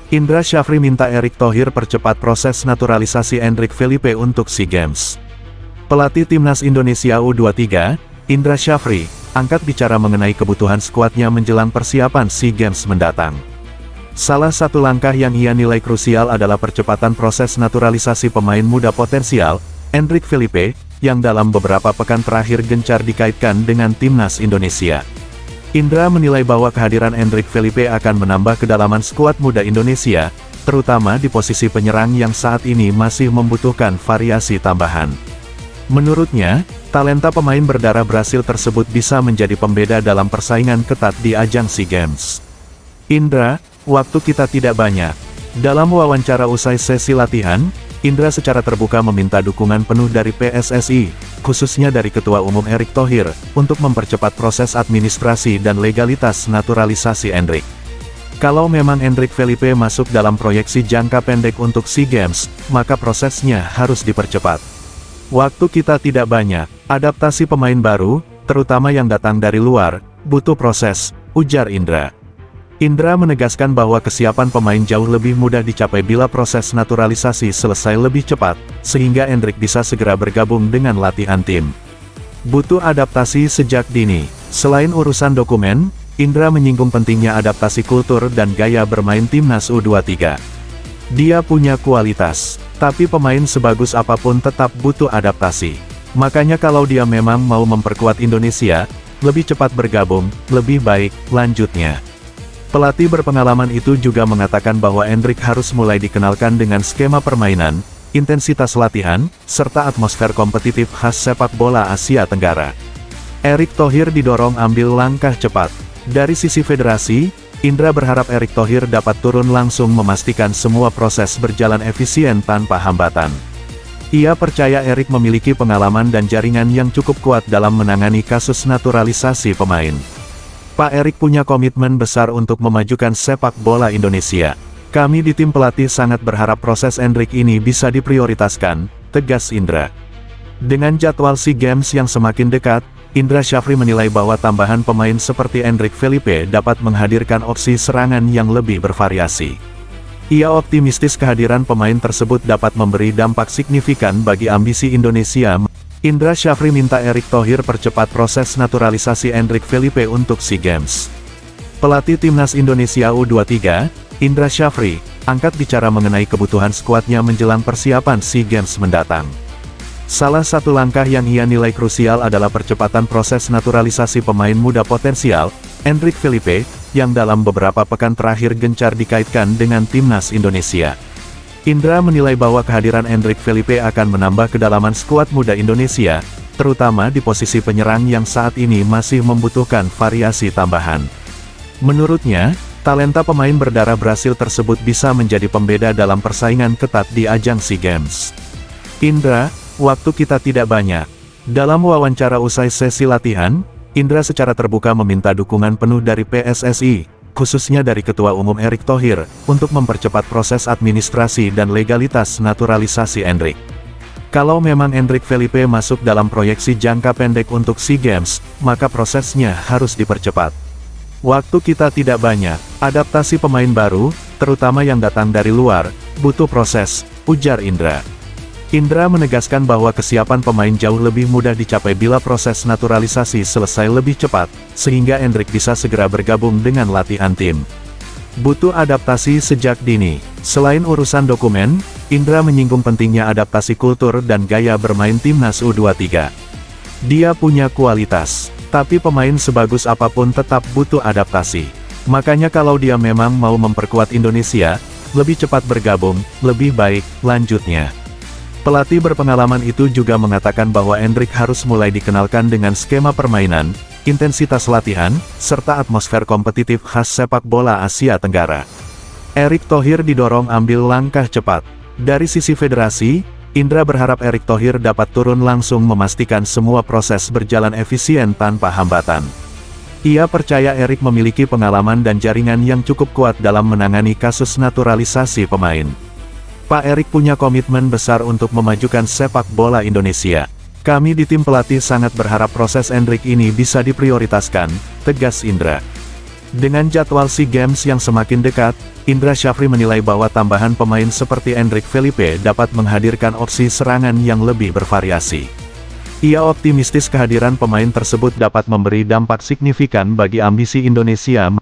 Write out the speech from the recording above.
Indra Syafri minta Erick Thohir percepat proses naturalisasi Endrick Felipe untuk SEA Games. Pelatih Timnas Indonesia U23, Indra Syafri, angkat bicara mengenai kebutuhan skuadnya menjelang persiapan SEA Games mendatang. Salah satu langkah yang ia nilai krusial adalah percepatan proses naturalisasi pemain muda potensial, Endrick Felipe, yang dalam beberapa pekan terakhir gencar dikaitkan dengan Timnas Indonesia. Indra menilai bahwa kehadiran Endrick Felipe akan menambah kedalaman skuad muda Indonesia, terutama di posisi penyerang yang saat ini masih membutuhkan variasi tambahan. Menurutnya, talenta pemain berdarah Brasil tersebut bisa menjadi pembeda dalam persaingan ketat di ajang SEA Games. Indra, waktu kita tidak banyak. Dalam wawancara usai sesi latihan, Indra secara terbuka meminta dukungan penuh dari PSSI, khususnya dari Ketua Umum Erick Thohir, untuk mempercepat proses administrasi dan legalitas naturalisasi Endrick. Kalau memang Endrick Felipe masuk dalam proyeksi jangka pendek untuk SEA Games, maka prosesnya harus dipercepat. Waktu kita tidak banyak, adaptasi pemain baru, terutama yang datang dari luar, butuh proses, ujar Indra. Indra menegaskan bahwa kesiapan pemain jauh lebih mudah dicapai bila proses naturalisasi selesai lebih cepat, sehingga Endrick bisa segera bergabung dengan latihan tim. Butuh adaptasi sejak dini. Selain urusan dokumen, Indra menyinggung pentingnya adaptasi kultur dan gaya bermain Timnas U23. Dia punya kualitas, tapi pemain sebagus apapun tetap butuh adaptasi. Makanya kalau dia memang mau memperkuat Indonesia, lebih cepat bergabung, lebih baik, lanjutnya. Pelatih berpengalaman itu juga mengatakan bahwa Endrick harus mulai dikenalkan dengan skema permainan, intensitas latihan, serta atmosfer kompetitif khas sepak bola Asia Tenggara. Erick Thohir didorong ambil langkah cepat. Dari sisi federasi, Indra berharap Erick Thohir dapat turun langsung memastikan semua proses berjalan efisien tanpa hambatan. Ia percaya Erick memiliki pengalaman dan jaringan yang cukup kuat dalam menangani kasus naturalisasi pemain. Pak Erick punya komitmen besar untuk memajukan sepak bola Indonesia. Kami di tim pelatih sangat berharap proses Endrick ini bisa diprioritaskan, tegas Indra. Dengan jadwal SEA Games yang semakin dekat, Indra Syafri menilai bahwa tambahan pemain seperti Endrick Felipe dapat menghadirkan opsi serangan yang lebih bervariasi. Ia optimistis kehadiran pemain tersebut dapat memberi dampak signifikan bagi ambisi Indonesia. Indra Syafri minta Erick Thohir percepat proses naturalisasi Endrick Felipe untuk SEA Games. Pelatih Timnas Indonesia U23, Indra Syafri, angkat bicara mengenai kebutuhan skuadnya menjelang persiapan SEA Games mendatang. Salah satu langkah yang ia nilai krusial adalah percepatan proses naturalisasi pemain muda potensial, Endrick Felipe, yang dalam beberapa pekan terakhir gencar dikaitkan dengan Timnas Indonesia. Indra menilai bahwa kehadiran Endrick Felipe akan menambah kedalaman skuad muda Indonesia, terutama di posisi penyerang yang saat ini masih membutuhkan variasi tambahan. Menurutnya, talenta pemain berdarah Brasil tersebut bisa menjadi pembeda dalam persaingan ketat di ajang SEA Games. Indra, waktu kita tidak banyak. Dalam wawancara usai sesi latihan, Indra secara terbuka meminta dukungan penuh dari PSSI, khususnya dari Ketua Umum Erick Thohir, untuk mempercepat proses administrasi dan legalitas naturalisasi Endrick. Kalau memang Endrick Felipe masuk dalam proyeksi jangka pendek untuk SEA Games, maka prosesnya harus dipercepat. Waktu kita tidak banyak, adaptasi pemain baru, terutama yang datang dari luar, butuh proses, ujar Indra. Indra menegaskan bahwa kesiapan pemain jauh lebih mudah dicapai bila proses naturalisasi selesai lebih cepat, sehingga Endrick bisa segera bergabung dengan latihan tim. Butuh adaptasi sejak dini. Selain urusan dokumen, Indra menyinggung pentingnya adaptasi kultur dan gaya bermain Timnas U23. Dia punya kualitas, tapi pemain sebagus apapun tetap butuh adaptasi. Makanya kalau dia memang mau memperkuat Indonesia, lebih cepat bergabung, lebih baik, lanjutnya. Pelatih berpengalaman itu juga mengatakan bahwa Endrick harus mulai dikenalkan dengan skema permainan, intensitas latihan, serta atmosfer kompetitif khas sepak bola Asia Tenggara. Erick Thohir didorong ambil langkah cepat. Dari sisi federasi, Indra berharap Erick Thohir dapat turun langsung memastikan semua proses berjalan efisien tanpa hambatan. Ia percaya Erick memiliki pengalaman dan jaringan yang cukup kuat dalam menangani kasus naturalisasi pemain. Pak Erick punya komitmen besar untuk memajukan sepak bola Indonesia. Kami di tim pelatih sangat berharap proses Endrick ini bisa diprioritaskan, tegas Indra. Dengan jadwal SEA Games yang semakin dekat, Indra Syafri menilai bahwa tambahan pemain seperti Endrick Felipe dapat menghadirkan opsi serangan yang lebih bervariasi. Ia optimistis kehadiran pemain tersebut dapat memberi dampak signifikan bagi ambisi Indonesia